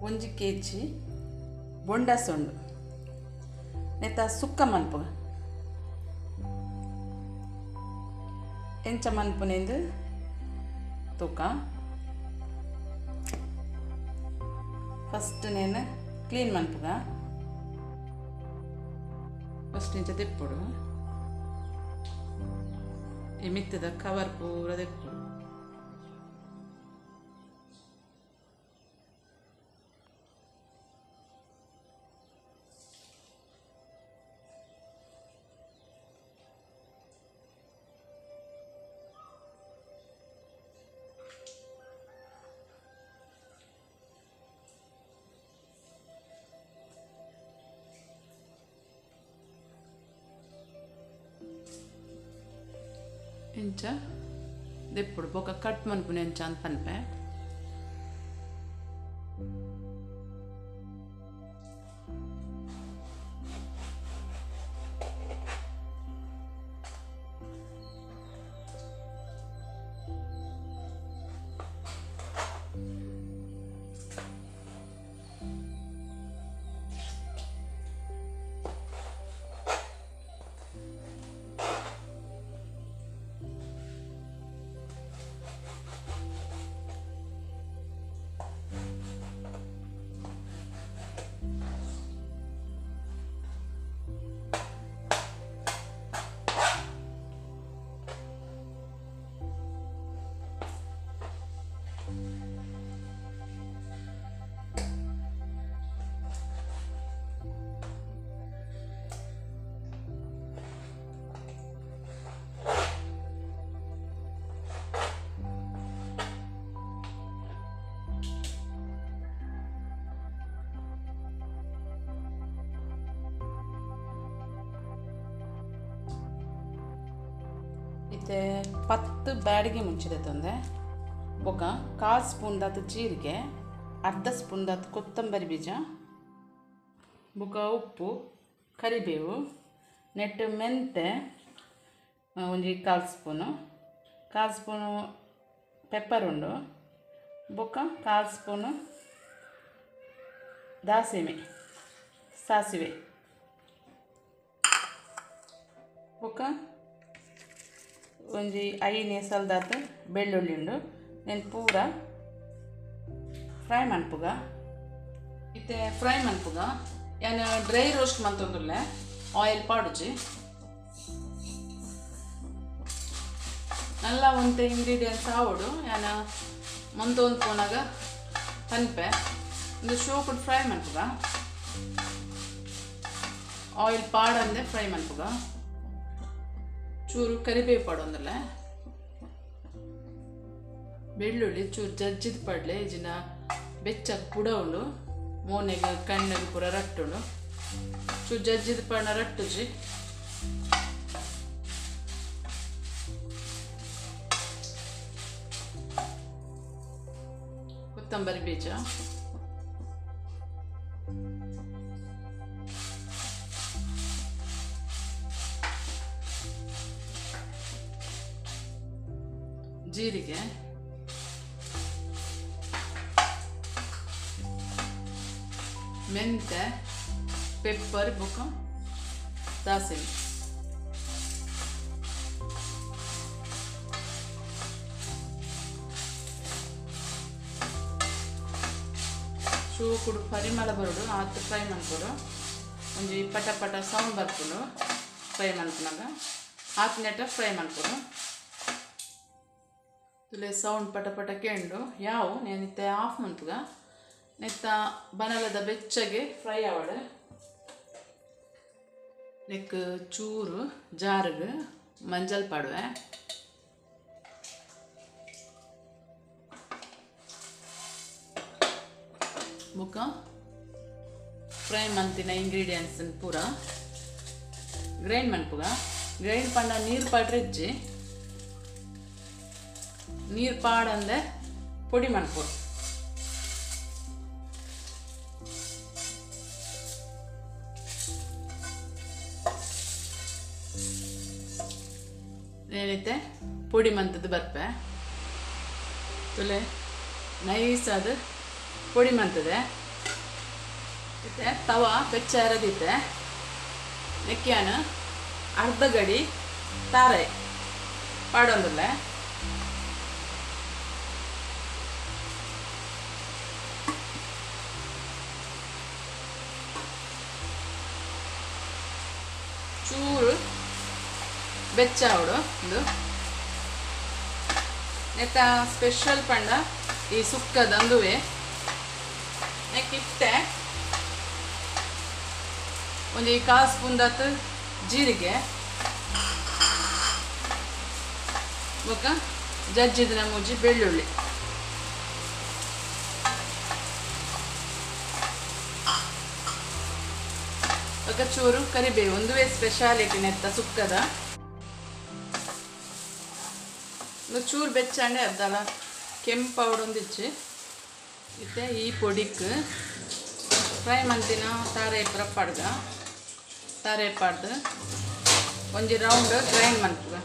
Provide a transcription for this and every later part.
1 kg ಬೊಂಡ ಸೊಂಡು ನೆತ್ತ ಸುಕ್ಕ ಮನ್ಪು ಎಂಚ ಮನ್ಪುನೆಂದು ತೂಕ ಫಸ್ಟ್ ನೇನು ಕ್ಲೀನ್ ಮನ್ಪುಗ ಫಸ್ಟ್ ಇಂಚ ತೆಪ್ಪುಡು ಈ ಮಿತ್ತದ ಕವರ್ ಪೂರ ತೆಪ್ಪುಡು इंच दिप्पुडु बोक कट मन्पुने इंच अंत पन्पे इतने 10 ಬ್ಯಾಡಿಗೆ ಮುಂಚಿದೆ ತಂದೆ ಬೊಕ 1/4 ಸ್ಪೂನ್ ದಾತ ಜೀರಿಗೆ ಅರ್ಧ ಸ್ಪೂನ್ ದಾತ ಕೊತ್ತಂಬರಿ ಬೀಜ ಬೊಕ ಉಪ್ಪು ಕರಿಬೇವು ನೆಟ್ಟು ಮೆಂತೆ ಒಂಜಿ 1/4 ಸ್ಪೂನು ಪೆಪ್ಪರ್ ಉಂಡು ಬೊಕ 1/4 ಸ್ಪೂನು ದಾಸಿಮೆ ಸಾಸಿವೆ ಬೊಕ ಒಂಜಿ 5 ಸಲ್ದಾತ ಬೆಳ್ಳುಳ್ಳಿ ಉಂಡು ನೆನ್ ಪೂರ ಫ್ರೈ ಮನ್ಪುಗ ಇತ್ತೆ ಫ್ರೈ ಮನ್ಪುಗ ಯಾನು ಡ್ರೈ ರೋಸ್ಟ್ ಮಂತೊಂದುಲ್ಲೆ ಆಯಿಲ್ ಪಾಡುಜಿ ನಲ್ಲ ಒಂತೆ ಇಂಗ್ರೀಡಿಯೆಂಟ್ಸ್ ಆವಡು ಯಾನು ಮಂತೊಂದು ಪೋನಾಗ ಪನ್ಪೆ ಒಂದು ಶೋಕುಡು ಫ್ರೈ ಮನ್ಪುಗ ಆಯಿಲ್ ಪಾಡಂದೆ ಫ್ರೈ ಮನ್ಪುಗ ಚೂರು ಕರಿಬೇವು ಪಡೊಂದಲ್ಲ ಬೆಳ್ಳುಳ್ಳಿ ಚೂರು ಜಜ್ಜಿದ ಪಡ್ಲೆ ಇಜಿನ ಬೆಚ್ಚಗೆ ಪುಡ ಉಂಡು ಮೋನೆಗೆ ಕಣ್ಣಗೆ ಪೂರ ರಟ್ಟುಂಡು ಚೂರು ಜಜ್ಜಿದ ಪಡ್ನ ರಟ್ಟುಜಿ ಕೊತ್ತಂಬರಿ ಬೀಜ ಜೀರಿಗೆ ಮೆಂತೆ ಪೆಪ್ಪರ್ ಬೊಕ ದಾಸಿಮೆ ಚೂಕುಡು ಪರಿಮಳ ಬರುಡು ಆತು ಫ್ರೈ ಮನ್ಪುಡು ಒಂಜಿ ಪಟ ಪಟ ಸೌಂಡ್ ಬರ್ಪುಡು ಫ್ರೈ ಮನ್ಪುನಾಗ ಆತು ನೆಟ ಫ್ರೈ ಮನ್ಪುಡು ತುಲೆ ಸೌಂಡ್ ಪಟ ಪಟ ಕೇಂಡು ಯಾವು ನೆನಿತ್ತೆ ಆಫ್ ಮನ್ಪುಗ ನೆತ್ತ ಬನಲದ ಬೆಚ್ಚಗೆ ಫ್ರೈ ಆವಡು ನೆಕ್ ಚೂರು ಜಾರಿಗೆ ಮಂಜಲ್ ಪಾಡುವೆ ಬುಕ್ಕ ಫ್ರೈ ಮಂತಿನ ಇಂಗ್ರೀಡಿಯೆಂಟ್ಸ್ ಪೂರ ಗ್ರೈಂಡ್ ಮನ್ಪುಗ ಗ್ರೈಂಡ್ ಪಂಡ ನೀರು ಪಾಡ್ರೆಜ್ಜಿ ನೀರು ಪಾಡಂದೆ ಪೊಡಿ ಮನ್ಪು ಏನೈತೆ ಪೊಡಿ ಮಂತದ್ದು ಬರ್ಪೆ ತುಲೆ ನೈಸ್ ಅದು ಪೊಡಿ ಮಂತದೆ ಇತ್ತೆ ತವ ಬೆಚ್ಚ ಎರದಿತ್ತೆ ನೆಕ್ಕಿಯಾನ ಅರ್ಧ ಗಡಿ ತಾರೆ ಪಾಡೊಂದುಲ್ಲ ಚೂರು ಬೆಚ್ಚ ಅವಡು ಇದು ನೆತ್ತ ಸ್ಪೆಷಲ್ ಪಂಡ ಈ ಸುಕ್ಕದಂದುವೆ ನೆಕ್ಕಿಟ್ಟೆ ಒಂದು 1/4 ಸ್ಪೂನ್ ದತ್ತು ಜೀರಿಗೆ ಬೊಕ್ಕ ಜಜ್ಜಿದ ನಮೂಜಿ ಬೆಳ್ಳುಳ್ಳಿ ಬೊಕ್ಕ ಚೂರು ಕರಿಬೇವು ಒಂದುವೇ ಸ್ಪೆಷಾಲಿಟಿ ನೆತ್ತ ಸುಕ್ಕದ ಚೂರು ಬೆಚ್ಚಂಡೆ ಅದ್ದಲ್ಲ ಕೆಂಪು ಅವಡೊಂದಿಚ್ಚಿ ಇತ್ತೆ ಈ ಪೊಡಿಕ್ ಫ್ರೈ ಮಂತಿನ ತಾರೆ ಪಡ್ಗ ತಾರೆ ಪಾಡ್ದು ಒಂಜಿ ರೌಂಡ್ ಗ್ರೈಂಡ್ ಮನ್ಪುಗ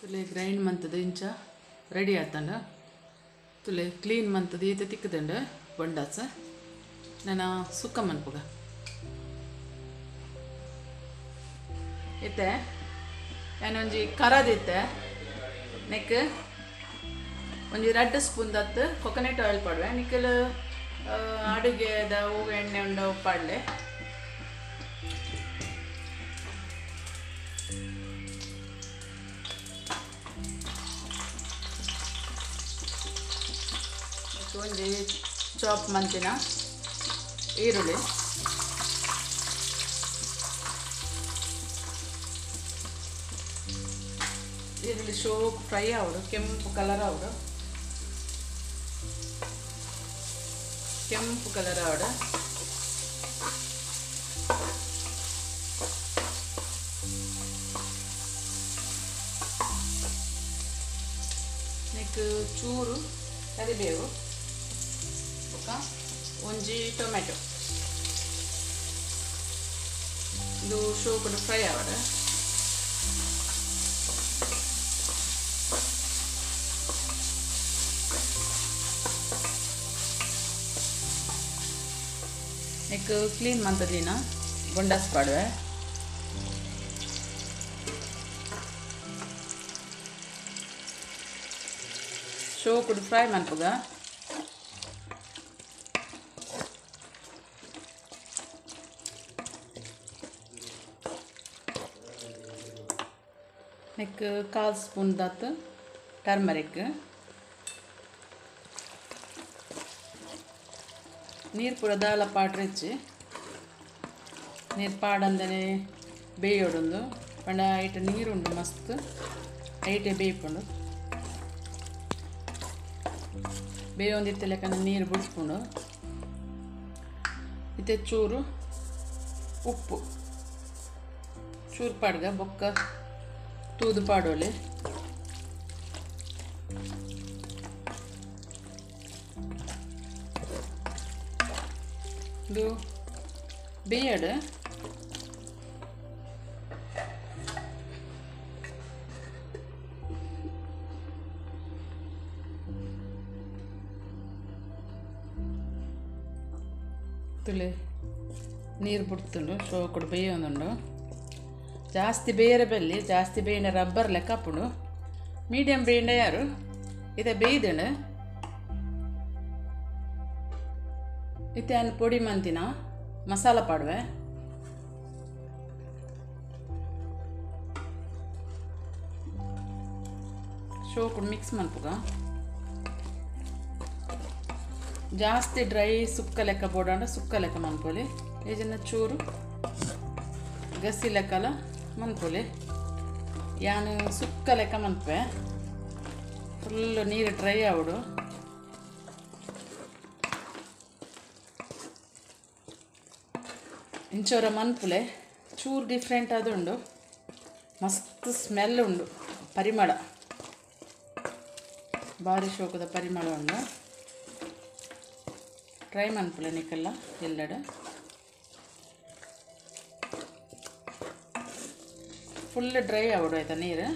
ತುಲೆ ಗ್ರೈಂಡ್ ಮಂತದ ಇಂಚ ರೆಡಿ ಆತಂಡ ತುಲೆ ಕ್ಲೀನ್ ಮಂತದ ಈತ ತಿಕ್ಕದಂಡ ಬೊಂಡಾಸ ನಾನು ಸುಕ್ಕ ಮನ್ಪುಗ ಇತ್ತೆ ನಾನೊಂಜಿ ಕರದಿತ್ತೆ ನೆಕ್ ಒಂಜಿ 2 ಸ್ಪೂನ್ ದತ್ತು ಕೊಕೊನಟ್ ಆಯಿಲ್ ಪಾಡುವೆ ನಿಕ್ಕಲು ಅಡುಗೆದ ಹೂವು ಎಣ್ಣೆ ಉಂಡ ಪಾಡಲೆ ಒಂಜಿ ಚಾಪ್ ಮಂತಿನ ಈರುಳ್ಳಿ ಈರುಳ್ಳಿ ಶೋಕ್ ಫ್ರೈ ಆವಡು ಕೆಂಪು ಕಲರ್ ಆವಡು ಕೆಂಪು ಕಲರ್ ಆವಡು ನೆಕ್ ಚೂರು ಕರಿಬೇವು ಒಂಜಿ ಟೊಮೆಟೊ ಇದು ಶೋಕುಡು ಫ್ರೈ ಆವಡ ನೆಕ್ ಕ್ಲೀನ್ ಮಂತದಿನ ಬೊಂಡಾಸ್ ಪಾಡುವೆ ಶೋಕುಡು ಫ್ರೈ ಮನ್ಪುಗ ನೆಕ್ 1/4 ಸ್ಪೂನ್ ದತ್ತು ಟರ್ಮರಿಕ್ ನೀರು ಪೂರ ದಾಲ ಪಾಡ್ರಿಚ್ಚಿ ನೀರು ಪಾಡಂದನೆ ಬೇಯೋಡೊಂದು ಪಂಡ ಐಟ ನೀರುಂಡು ಮಸ್ತ್ ಐಟೆ ಬೇಯ್ಪುಂಡು ಬೇಯೊಂದಿತ್ತೆ ಲೆಕ್ಕನ ನೀರು ಬಿಡಿಸ್ಕೊಂಡು ಇತ್ತೆ ಚೂರು ಉಪ್ಪು ಚೂರು ಪಾಡ್ಗ ಬೊಕ್ಕ ತೂದು ಪಾಡೋಲೆ ಇದು ಬೇಯಡ್ ತುಲೆ ನೀರು ಬಿಡ್ತುಂಡು ಶೋಕುಡು ಬೇಯೊಂದುಂಡು ಜಾಸ್ತಿ ಬೇಯರೆ ಬೆಲ್ಲಿ ಜಾಸ್ತಿ ಬೇಯಂಡ ರಬ್ಬರ್ ಲೆಕ್ಕ ಹಾಪುಂಡು ಮೀಡಿಯಮ್ ಬೇಯಂಡ ಯಾರು ಇದೆ ಬೇಯ್ದಣ ಇತ್ತೆ ಅನ್ನು ಪೊಡಿ ಮಂತಿನ ಮಸಾಲ ಪಾಡುವೆ ಶೋಕುಡು ಮಿಕ್ಸ್ ಮನ್ಪುಗ ಜಾಸ್ತಿ ಡ್ರೈ ಸುಕ್ಕ ಲೆಕ್ಕ ಬೋಡಾಂಡ ಸುಕ್ಕ ಲೆಕ್ಕ ಮನ್ಪೊಲಿ ಏಜನ್ನ ಚೂರು ಗಸಿ ಲೆಕ್ಕಲ ಮನ್ಪೊಲಿ ಯಾನು ಸುಕ್ಕ ಲೆಕ್ಕ ಮನ್ಪೆ ಫುಲ್ಲು ನೀರು ಡ್ರೈ ಆವಡು ಇಂಚೋರ ಮನ್ಪುಲೆ ಚೂರು ಡಿಫ್ರೆಂಟ್ ಆದುಂಡು ಮಸ್ತ್ ಸ್ಮೆಲ್ ಉಂಡು ಪರಿಮಳ ಭಾರಿ ಶೋಕದ ಪರಿಮಳ ಉಂಡು ಟ್ರೈ ಮನ್ಪುಲೆ ನಿಕ್ಕೆಲ್ಲ ಎಲ್ಲೆಡೆ ಫುಲ್ ಡ್ರೈ ಆವಡು ಆಯ್ತಾ ನೀರು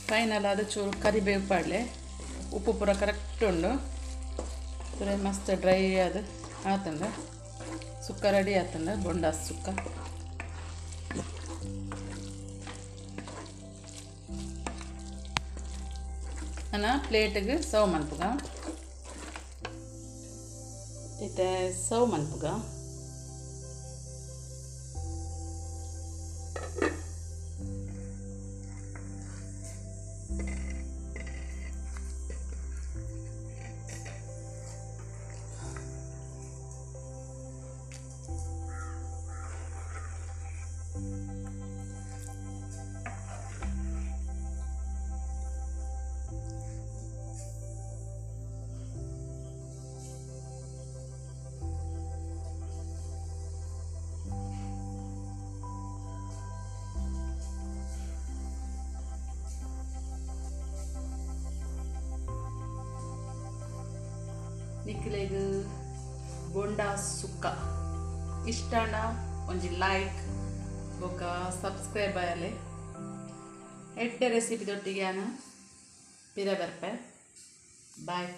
ಫೈನಲ್ ಆದ ಚೂರು ಕರಿಬೇವು ಪಾಡಲೆ ಉಪ್ಪು ಪೂರ ಕರೆಕ್ಟ್ ಉಂಡು ಪೂರ ಮಸ್ತ್ ಡ್ರೈ ಅದು ಆತಂಡ ಸುಕ್ಕ ರೆಡಿ ಆತಂಡ ಬೊಂಡಾಸ್ ಸುಕ್ಕ ನಾನು ಪ್ಲೇಟಿಗೆ ಸರ್ವ್ ಮನ್ಪುಗ ಇತ್ತೆ ಸರ್ವ್ ಮನ್ಪುಗ ನಿಕ್ಲೆಗ್ ಬೋಂಡಾ ಸುಕ್ಕ ಇಷ್ಟಾಂಡ ಒಂಜಿ ಲೈಕ್ ಬೊಕ ಸಬ್ಸ್ಕ್ರೈಬ್ ಆಯಲೆ ಎಡ್ಡೆ ರೆಸಿಪಿ ದೊಟ್ಟಿಗೆ ನಾನು ಪಿರ ಬರ್ಪೆ ಬಾಯ್.